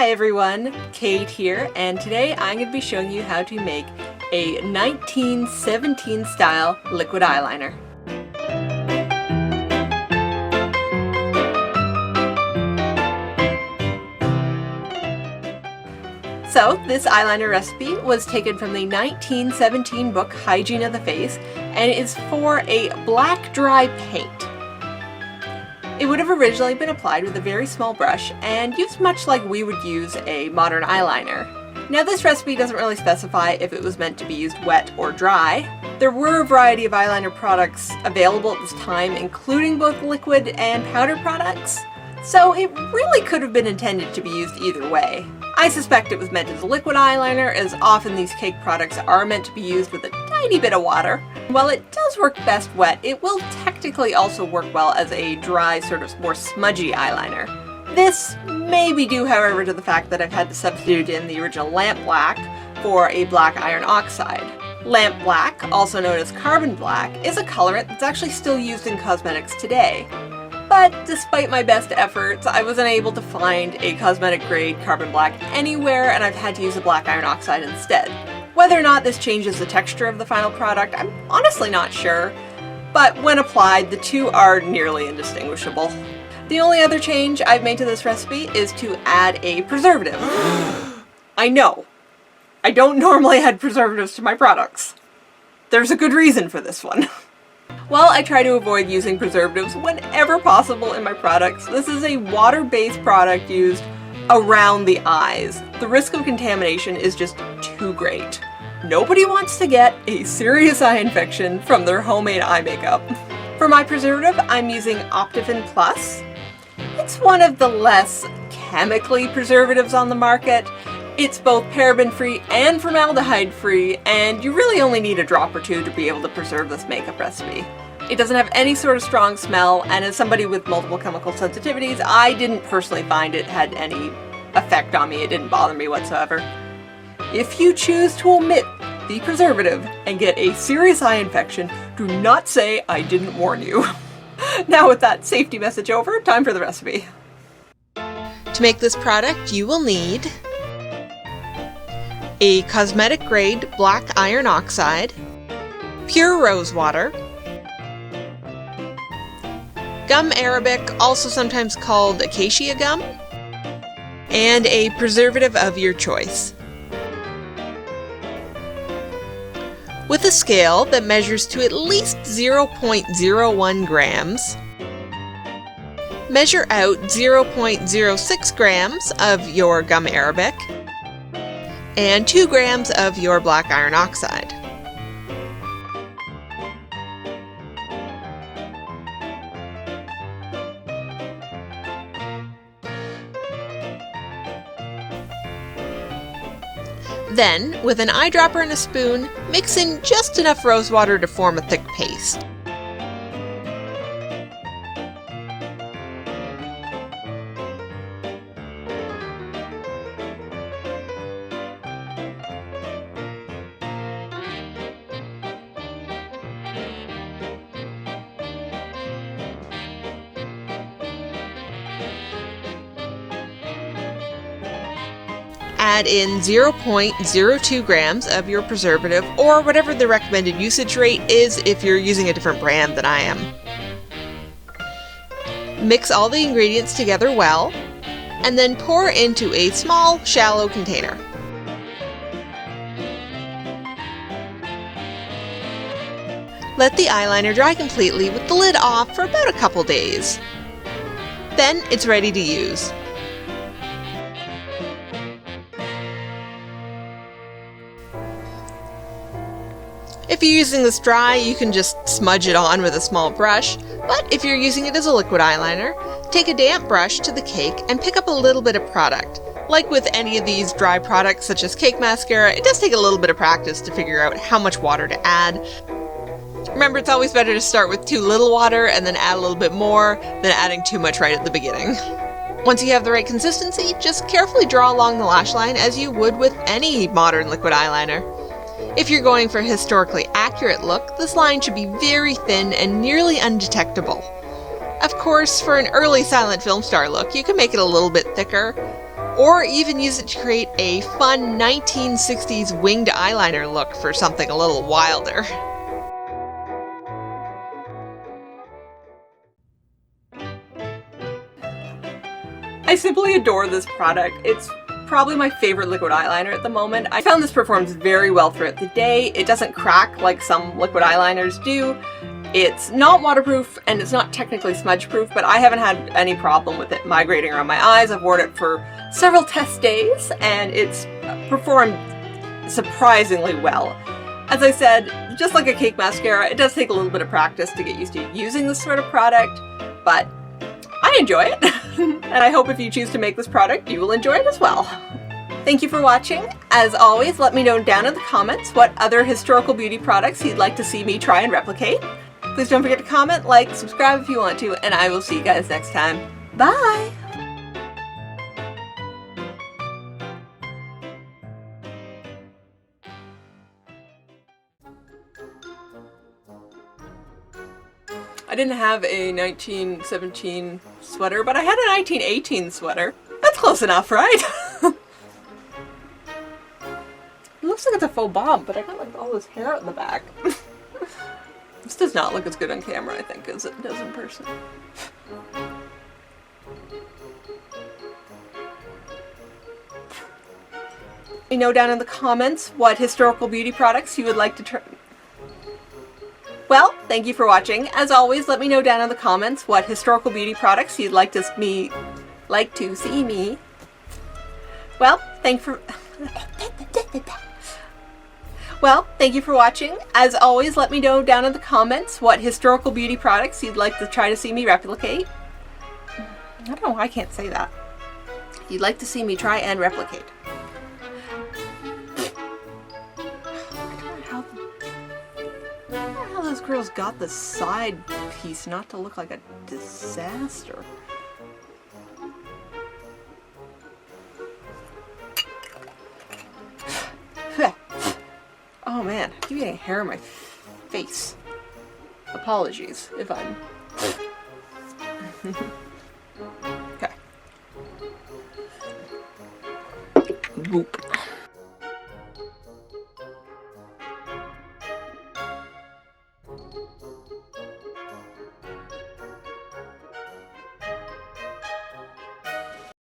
Hi everyone, Kate here, and today I'm going to be showing you how to make a 1917 style liquid eyeliner. So this eyeliner recipe was taken from the 1917 book Hygiene of the Face, and it is for a black dry paint. It would have originally been applied with a very small brush and used much like we would use a modern eyeliner. Now this recipe doesn't really specify if it was meant to be used wet or dry. There were a variety of eyeliner products available at this time, including both liquid and powder products, so it really could have been intended to be used either way. I suspect it was meant as a liquid eyeliner, as often these cake products are meant to be used with a tiny bit of water. While it does work best wet, it will technically also work well as a dry, sort of more smudgy eyeliner. This may be due, however, to the fact that I've had to substitute in the original lamp black for a black iron oxide. Lamp black, also known as carbon black, is a colorant that's actually still used in cosmetics today. But despite my best efforts, I was unable to find a cosmetic grade carbon black anywhere, and I've had to use a black iron oxide instead. Whether or not this changes the texture of the final product, I'm honestly not sure, but when applied, the two are nearly indistinguishable. The only other change I've made to this recipe is to add a preservative. I know, I don't normally add preservatives to my products. There's a good reason for this one. While I try to avoid using preservatives whenever possible in my products, this is a water-based product used around the eyes. The risk of contamination is just too great. Nobody wants to get a serious eye infection from their homemade eye makeup. For my preservative, I'm using Optiphen Plus. It's one of the less chemically preservatives on the market. It's both paraben-free and formaldehyde-free, and you really only need a drop or two to be able to preserve this makeup recipe. It doesn't have any sort of strong smell, and as somebody with multiple chemical sensitivities, I didn't personally find it had any effect on me. It didn't bother me whatsoever. If you choose to omit the preservative and get a serious eye infection, do not say I didn't warn you. Now with that safety message over, time for the recipe. To make this product, you will need a cosmetic grade black iron oxide, pure rose water, gum arabic, also sometimes called acacia gum, and a preservative of your choice. With a scale that measures to at least 0.01 grams, measure out 0.06 grams of your gum arabic and 2 grams of your black iron oxide. Then, with an eyedropper and a spoon, mix in just enough rose water to form a thick paste. Add in 0.02 grams of your preservative, or whatever the recommended usage rate is if you're using a different brand than I am. Mix all the ingredients together well, and then pour into a small, shallow container. Let the eyeliner dry completely with the lid off for about a couple days. Then it's ready to use. If you're using this dry, you can just smudge it on with a small brush, but if you're using it as a liquid eyeliner, take a damp brush to the cake and pick up a little bit of product. Like with any of these dry products such as cake mascara, it does take a little bit of practice to figure out how much water to add. Remember, it's always better to start with too little water and then add a little bit more than adding too much right at the beginning. Once you have the right consistency, just carefully draw along the lash line as you would with any modern liquid eyeliner. If you're going for a historically accurate look, this line should be very thin and nearly undetectable. Of course, for an early silent film star look, you can make it a little bit thicker, or even use it to create a fun 1960s winged eyeliner look for something a little wilder. I simply adore this product. It's probably my favorite liquid eyeliner at the moment. I found this performs very well throughout the day. It doesn't crack like some liquid eyeliners do. It's not waterproof and it's not technically smudge proof, but I haven't had any problem with it migrating around my eyes. I've worn it for several test days and it's performed surprisingly well. As I said, just like a cake mascara, it does take a little bit of practice to get used to using this sort of product, but I enjoy it. And I hope if you choose to make this product, you will enjoy it as well. Thank you for watching. As always, let me know down in the comments what other historical beauty products you'd like to see me try and replicate. Please don't forget to comment, like, subscribe if you want to, and I will see you guys next time. Bye! I didn't have a 1917 sweater, but I had a 1918 sweater. That's close enough, right? It looks like it's a faux bomb, but I got like all this hair in the back. This does not look as good on camera, I think, as it does in person. Let me know down in the comments what historical beauty products you would like to try. Well, thank you for watching. As always, let me know down in the comments what historical beauty products you'd like to see me. Well, thank you for watching. As always, let me know down in the comments what historical beauty products you'd like to try to see me replicate. I don't know why I can't say that. You'd like to see me try and replicate. I don't know how those girls got the side piece not to look like a disaster. Oh man, I keep getting hair in my face. Apologies if I'm... Okay. Whoop.